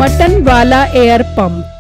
Mutton वाला air pump.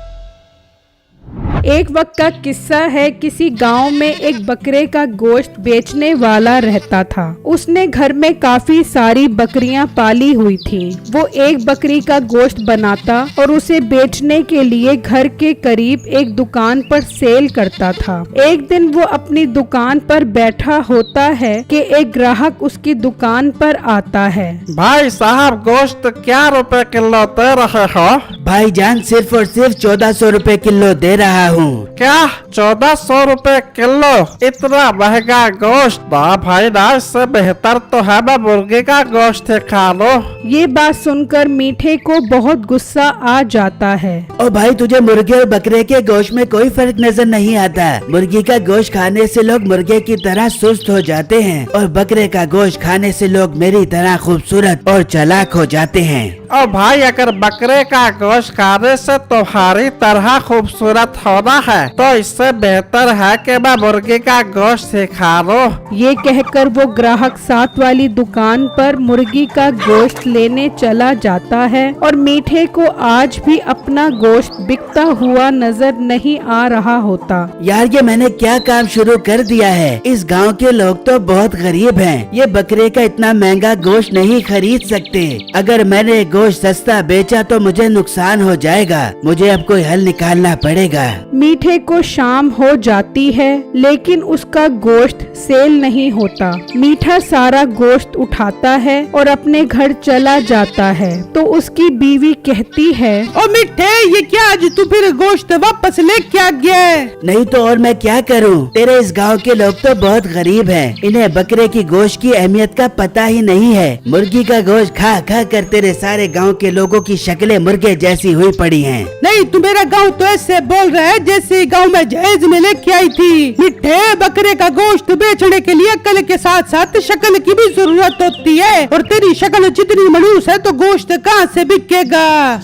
एक वक्त का किस्सा है। किसी गांव में एक बकरे का गोश्त बेचने वाला रहता था। उसने घर में काफी सारी बकरियां पाली हुई थीं। वो एक बकरी का गोश्त बनाता और उसे बेचने के लिए घर के करीब एक दुकान पर सेल करता था। एक दिन वो अपनी दुकान पर बैठा होता है कि एक ग्राहक उसकी दुकान पर आता है। भाई साहब, गोश्त क्या रुपए किलो दे रहे हो? भाईजान सिर्फ और सिर्फ 1400 रुपए किलो दे रहा हूँ। क्या 1400 रुपए किलो? इतना महंगा गोश्त? ना भाई ना, इससे बेहतर तो है मैं मुर्गे का गोश्त खा लो। ये बात सुनकर मीठे को बहुत गुस्सा आ जाता है। ओ भाई, तुझे मुर्गे और बकरे के गोश्त में कोई फर्क नजर नहीं आता। मुर्गी का गोश्त खाने से लोग मुर्गे की तरह सुस्त हो जाते हैं और बकरे का गोश्त खाने से लोग मेरी तरह खूबसूरत और चालाक हो जाते हैं। ओ भाई, अगर बकरे का गोश्त खाने से तुम्हारी तरह खूबसूरत होना है तो इससे बेहतर है कि मैं मुर्गे का गोश्त खा लो। ये कहकर वो ग्राहक साथ वाली दुकान पर मुर्गी का गोश्त लेने चला जाता है और मीठे को आज भी अपना गोश्त बिकता हुआ नजर नहीं आ रहा होता। यार, ये मैंने क्या काम शुरू कर दिया है। इस गांव के लोग तो बहुत गरीब हैं। ये बकरे का इतना महंगा गोश्त नहीं खरीद सकते। अगर मैंने गोश्त सस्ता बेचा तो मुझे नुकसान हो जाएगा। मुझे अब कोई हल निकालना पड़ेगा। मीठे को शाम हो जाती है लेकिन उसका गोश्त सेल नहीं होता। मीठा सारा गोश्त उठाता है और अपने घर चला जाता है तो उसकी बीवी कहती है, ओ मिठे, ये क्या आज तू फिर गोश्त वापस ले क्या गया? नहीं तो और मैं क्या करूं? तेरे इस गांव के लोग तो बहुत गरीब हैं। इन्हें बकरे की गोश्त की अहमियत का पता ही नहीं है। मुर्गी का गोश्त खा खा कर तेरे सारे गांव के लोगों की शक्लें मुर्गे जैसी हुई पड़ी हैं। नहीं, तू मेरा गांव तो ऐसे बोल रहा है जैसे गांव में जहेज में लेके आई थी। मिठे, बकरे का गोश्त बेचने के लिए अकल के साथ साथ शक्ल की भी जरूरत होती है और तेरी शक्ल जितनी मनहूस है तो गोश्त कहाँ से बिकेगा?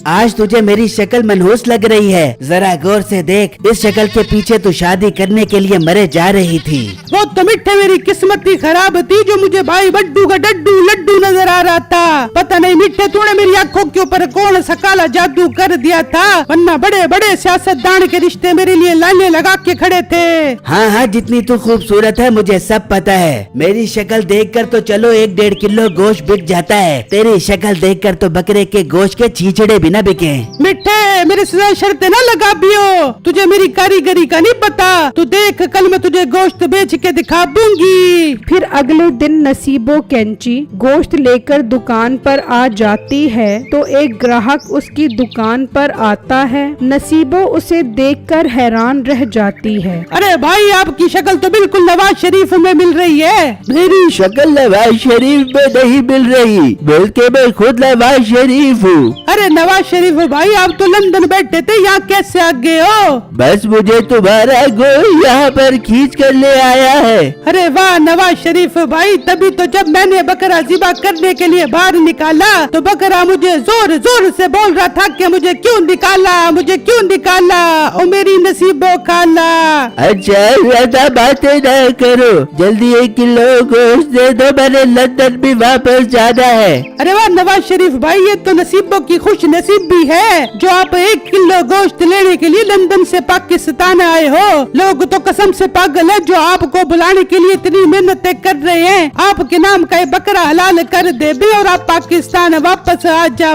आज तुझे मेरी शक्ल मनहूस लग रही है। जरा गौर से देख, इस शक्ल के पीछे तू शादी करने के लिए मरे जा रही थी। वो तो मिठे मेरी किस्मत ही खराब थी जो मुझे भाई बड्डू का डड्डू लड्डू नजर आ रहा था। पता नहीं मिठे, तूने मेरी आंखों के ऊपर कौन सा काला जादू कर दिया था, वरना बड़े बड़े सियासतदान के रिश्ते मेरे लिए लाइनें लगा के खड़े थे। हाँ हाँ, जितनी तू खूबसूरत है मुझे सब पता है। मेरी शक्ल देखकर तो चलो 1-1.5 किलो गोश्त बिक जाता है। तेरी शक्ल देखकर तो बकरे के गोश्त के छींचड़े भी न बिके। मिठे, मेरे से शर्तें न लगा बियो। तुझे मेरी कारीगरी का नहीं पता। तू देख, कल मैं तुझे गोश्त बेच के दिखा दूंगी। फिर अगले दिन नसीबो कैंची गोश्त लेकर दुकान पर आ जाती है तो एक ग्राहक उसकी दुकान पर आता है। नसीबो उसे देखकर हैरान रह जाती है। अरे भाई, आपकी शक्ल तो बिल्कुल नवाज शरीफ में मिल रही है। मेरी शक्ल नवाज शरीफ में नहीं मिल रही, बल्कि मैं खुद नवाज शरीफ हूँ। अरे नवाज शरीफ भाई, आप तो लंदन बैठे थे, यहाँ कैसे आ गए हो? बस मुझे तुम्हारा गोश्त यहाँ पर खींच कर ले आया है। अरे वाह नवाज शरीफ भाई, तभी तो जब मैंने बकरा ज़िबा करने के लिए बाहर निकाला तो बकरा मुझे जोर जोर से बोल रहा था कि मुझे क्यों निकाला, मुझे क्यों निकाला, ओ मेरी नसीबो खाला। अच्छा, ज्यादा बातें न करो, जल्दी 1 किलो गोश्त दे दो, मैंने लंदन भी वापस जाना है। अरे वाह नवाज शरीफ भाई, ये तो नसीबों की खुश नसीबी है जो आप 1 किलो गोश्त लेने के लिए लंदन से पाकिस्तान आए हो। लोग तो कसम से पागल है जो आपको बुलाने के लिए इतनी मेहनतें कर रहे हैं। आपके नाम का बकरा हलाल कर दे भी और आप पाकिस्तान वापस आ जाओ।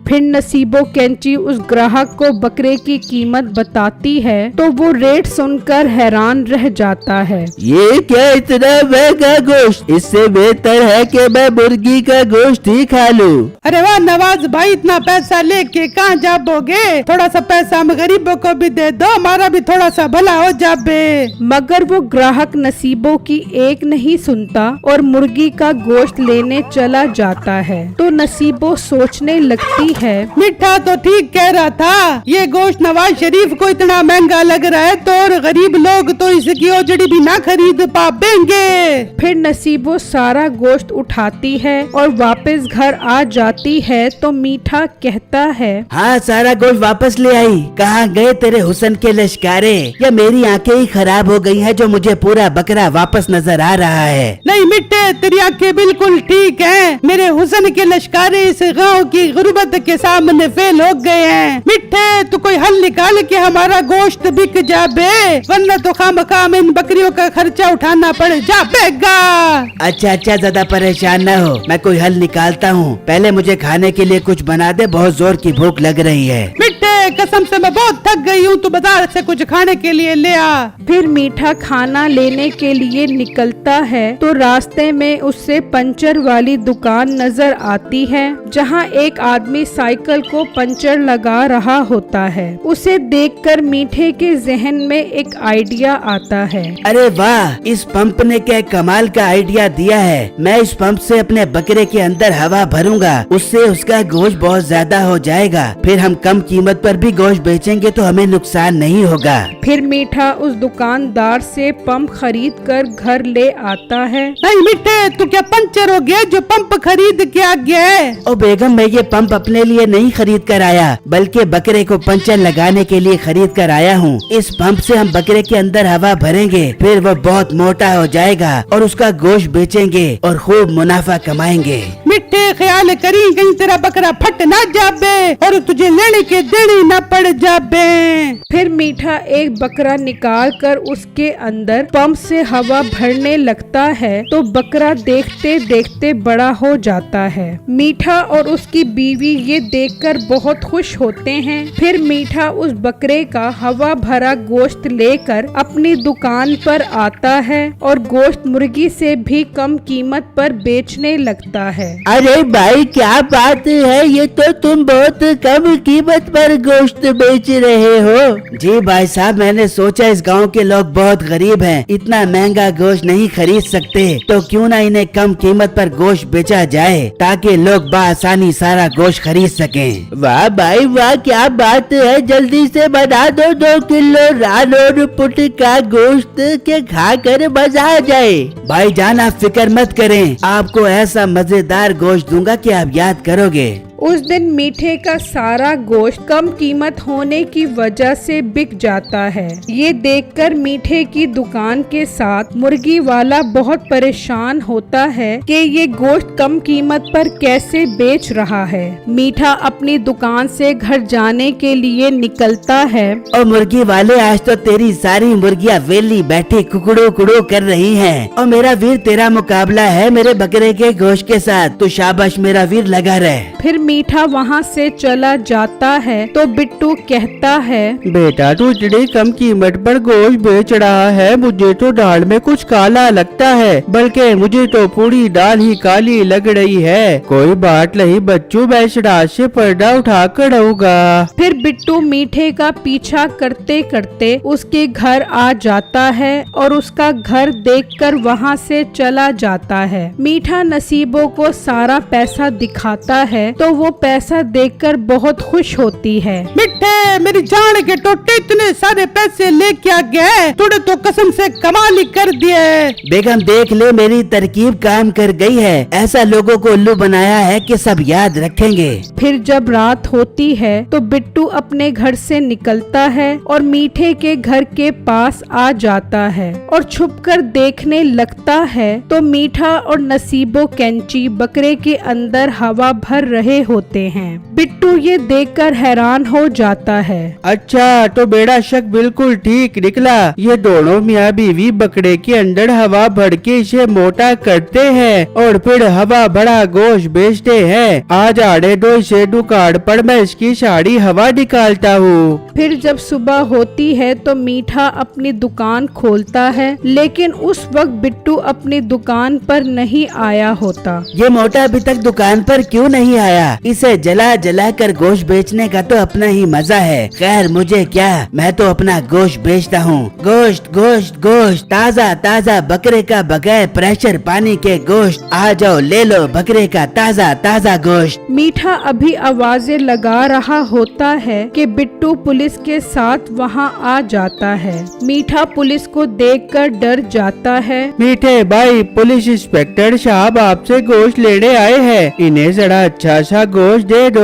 फिर नसीबो कैंची उस ग्राहक को बकरे की कीमत बताती है तो वो रेट सुनकर हैरान रह जाता है। ये क्या इतना महंगा गोश्त? इससे बेहतर है कि मैं मुर्गी का गोश्त ही खा लूं। अरे वाह नवाज भाई, इतना पैसा लेके कहाँ जाओगे? थोड़ा सा पैसा हम गरीबों को भी दे दो, हमारा भी थोड़ा सा भला हो जाबे। मगर वो ग्राहक नसीबों की एक नहीं सुनता और मुर्गी का गोश्त लेने चला जाता है। तो नसीबो सोचने लगती है, मिठा तो ठीक कह रहा था, ये गोश्त नवाज शरीफ को इतना महंगा लग रहा है तो और गरीब लोग तो इसकी ओजड़ी भी ना खरीद पाएंगे। फिर नसीबो सारा गोश्त उठाती है और वापस घर आ जाती है तो मीठा कहता है, हाँ सारा गोश्त वापस ले आई। कहाँ गए तेरे हुस्न के लश्कारे? या मेरी आंखें ही खराब हो गई हैं जो मुझे पूरा बकरा वापस नजर आ रहा है? नहीं मिट्टे, तेरी आंखें बिल्कुल ठीक हैं। मेरे हुस्न के लश्कारे इस गांव की गुर्बत के सामने फेल हो गए हैं। मिट्टे, तू कोई हल निकाल के हमारा गोश्त बिक जाबे, वरना तो खामखाम इन बकरियों का खर्चा उठाना पड़ जाएगा। अच्छा अच्छा, ज्यादा परेशान न हो, मैं कोई हल निकालता हूँ। पहले मुझे खाने के लिए कुछ बना दे, बहुत जोर की भूख लग रही है। मिट्टे, कसम से मैं बहुत थक गई हूँ, तू बाजार से कुछ खाने के लिए ले आ। फिर मीठा खाना लेने के लिए निकलता है तो रास्ते में उससे पंचर वाली दुकान नजर आती है, जहाँ एक आदमी साइकिल को पंचर लगा रहा होता है। उसे देखकर मीठे के जहन में एक आइडिया आता है। अरे वाह, इस पंप ने क्या कमाल का आइडिया दिया है। मैं इस पंप से अपने बकरे के अंदर हवा भरूंगा, उससे उसका गोश्त बहुत ज्यादा हो जाएगा। फिर हम कम कीमत पर भी गोश्त बेचेंगे तो हमें नुकसान नहीं होगा। फिर मीठा उस दुकानदार से पंप खरीद कर घर ले आता है। नहीं मिट्टे, तू क्या पंचर हो गया जो पंप खरीद के आ गया है? ओ बेगम, मैं ये पंप अपने लिए नहीं खरीद कर आया, बल्कि बकरे को पंचर लगाने के लिए खरीद कर आया हूँ। इस पंप से हम बकरे के अंदर हवा भरेंगे, फिर वो बहुत मोटा हो जाएगा और उसका गोश्त बेचेंगे और खूब मुनाफा कमाएंगे। मिट्टे, ख्याल करी कहीं तेरा बकरा फट ना जाबे और तुझे लेने के देनी न पड़ जाबे। फिर मीठा एक बकरा निकाल कर उसके अंदर पंप से हवा भरने लगता है तो बकरा देखते देखते बड़ा हो जाता है। मीठा और उसकी बीवी ये देखकर बहुत खुश होते हैं। फिर मीठा उस बकरे का हवा भरा गोश्त लेकर अपनी दुकान पर आता है और गोश्त मुर्गी से भी कम कीमत पर बेचने लगता है। अरे भाई, क्या बात है, ये तो तुम बहुत कम कीमत पर गोश्त बेच रहे हो। जी भाई साहब, मैंने सोचा इस गांव के लोग बहुत गरीब हैं, इतना महंगा गोश्त नहीं खरीद सकते, तो क्यों ना इन्हें कम कीमत पर गोश्त बेचा जाए ताकि लोग बआसानी सारा गोश्त खरीद सकें। वाह भाई वाह, क्या बात है, जल्दी से बना दो 2 किलो रान और पुट का गोश्त के खा कर मजा आ जाए। भाई जान, आप फिक्र मत करें, आपको ऐसा मजेदार गोश्त दूंगा कि आप याद करोगे। उस दिन मीठे का सारा गोश्त कम कीमत होने की वजह से बिक जाता है। ये देखकर मीठे की दुकान के साथ मुर्गी वाला बहुत परेशान होता है कि ये गोश्त कम कीमत पर कैसे बेच रहा है। मीठा अपनी दुकान से घर जाने के लिए निकलता है। और मुर्गी वाले, आज तो तेरी सारी मुर्गियाँ वेली बैठी कुकड़ो कुड़ो कर रही हैं। और मेरा वीर, तेरा मुकाबला है मेरे बकरे के गोश्त के साथ, तो शाबाश मेरा वीर, लगा रहे। फिर मीठा वहाँ से चला जाता है तो बिट्टू कहता है, बेटा तू इतनी कम कीमत पर गोश्त बेच रहा है, मुझे तो दाल में कुछ काला लगता है, बल्कि मुझे तो पूरी दाल ही काली लग रही है। कोई बात नहीं बच्चों, मैं इस रात से पर्दा उठा कर रहूंगा। फिर बिट्टू मीठे का पीछा करते करते उसके घर आ जाता है और उसका घर देखकर वहाँ से चला जाता है। मीठा नसीबों को सारा पैसा दिखाता है तो वो पैसा देखकर बहुत खुश होती है। मिट्टे, मेरी जान के टोटे, इतने सारे पैसे लेके आ गए, तूने तो कसम से कमाल ही कर दिए। बेगम देख ले, मेरी तरकीब काम कर गई है, ऐसा लोगों को उल्लू बनाया है कि सब याद रखेंगे। फिर जब रात होती है तो बिट्टू अपने घर से निकलता है और मीठे के घर के पास आ जाता है और छुपकर देखने लगता है तो मीठा और नसीबो कैंची बकरे के अंदर हवा भर रहे होते हैं। बिट्टू ये देखकर हैरान हो जाता है। अच्छा, तो मेरा शक बिल्कुल ठीक निकला, ये दोनों मियाँ बीवी बकरे के अंदर हवा भर के इसे मोटा करते हैं और फिर हवा भरा गोश्त बेचते हैं। आज आने दो इसे दुकान पर, मैं इसकी सारी हवा निकालता हूँ। फिर जब सुबह होती है तो मीठा अपनी दुकान खोलता है, लेकिन उस वक्त बिट्टू अपनी दुकान पर नहीं आया होता। ये मोटा अभी तक दुकान पर क्यों नहीं आया? इसे जला जला कर गोश्त बेचने का तो अपना ही मजा है। खैर मुझे क्या, मैं तो अपना गोश्त बेचता हूँ। गोश्त गोश्त गोश्त, ताज़ा ताज़ा बकरे का बगैर प्रेशर पानी के गोश्त, आ जाओ ले लो बकरे का ताज़ा ताज़ा गोश्त। मीठा अभी आवाजें लगा रहा होता है कि बिट्टू पुलिस के साथ वहाँ आ जाता है। मीठा पुलिस को देखकर डर जाता है। मीठे भाई, पुलिस इंस्पेक्टर साहब आपसे गोश्त लेने आए हैं, इन्हें जरा अच्छा सा का गोश्त दे दो।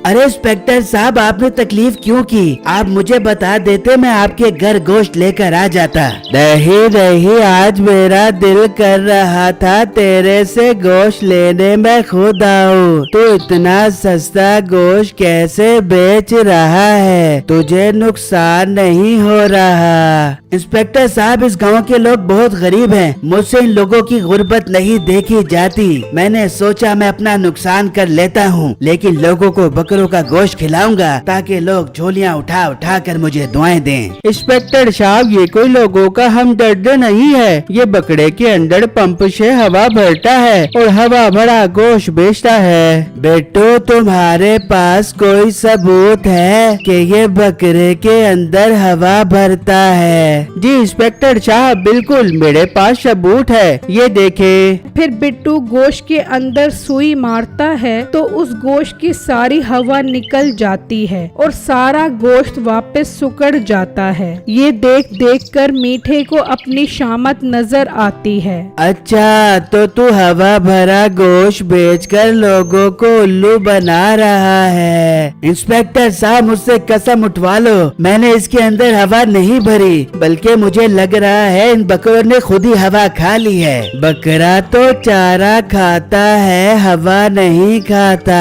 अरे इंस्पेक्टर साहब, आपने तकलीफ क्यों की? आप मुझे बता देते, मैं आपके घर गोश्त लेकर आ जाता। नहीं नहीं, आज मेरा दिल कर रहा था तेरे से गोश्त लेने, मैं खुद आऊं। तू इतना सस्ता गोश्त कैसे बेच रहा है? तुझे नुकसान नहीं हो रहा? इंस्पेक्टर साहब, इस गांव के लोग बहुत गरीब हैं। मुझसे इन लोगों की गुर्बत नहीं देखी जाती। मैंने सोचा मैं अपना नुकसान कर लेता हूँ, लेकिन लोगों को बकरों का गोश्त खिलाऊंगा ताकि लोग झोलियाँ उठा उठा कर मुझे दुआएं दें। इंस्पेक्टर साहब, ये कोई लोगों का हमदर्द नहीं है। ये बकरे के अंदर पंप से हवा भरता है और हवा भरा गोश्त बेचता है। बेटो, तुम्हारे पास कोई सबूत है कि ये बकरे के अंदर हवा भरता है? जी इंस्पेक्टर साहब, बिल्कुल मेरे पास सबूत है, ये देखे। फिर बिट्टू गोश्त के अंदर सुई मारता है तो उस गोश्त की सारी हवा निकल जाती है और सारा गोश्त वापस सुकड़ जाता है। ये देख देख कर मीठे को अपनी शामत नजर आती है। अच्छा, तो तू हवा भरा गोश्त बेचकर लोगों को उल्लू बना रहा है। इंस्पेक्टर साहब, मुझसे कसम उठवा लो, मैंने इसके अंदर हवा नहीं भरी, बल्कि मुझे लग रहा है इन बकरों ने खुद ही हवा खा ली है। बकरा तो चारा खाता है, हवा नहीं खाता।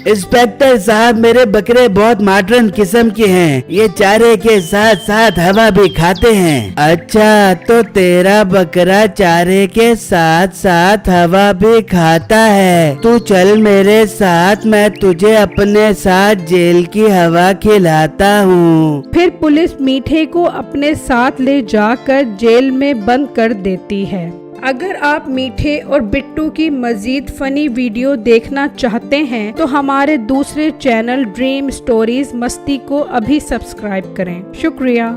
इंस्पेक्टर साहब, मेरे बकरे बहुत मॉडर्न किस्म के हैं, ये चारे के साथ साथ हवा भी खाते हैं। अच्छा, तो तेरा बकरा चारे के साथ साथ हवा भी खाता है। तू चल मेरे साथ, मैं तुझे अपने साथ जेल की हवा खिलाता हूँ। फिर पुलिस मीठे को अपने साथ ले जाकर जेल में बंद कर देती है। अगर आप मीठे और बिट्टू की मजीद फनी वीडियो देखना चाहते हैं तो हमारे दूसरे चैनल ड्रीम स्टोरीज मस्ती को अभी सब्सक्राइब करें। शुक्रिया।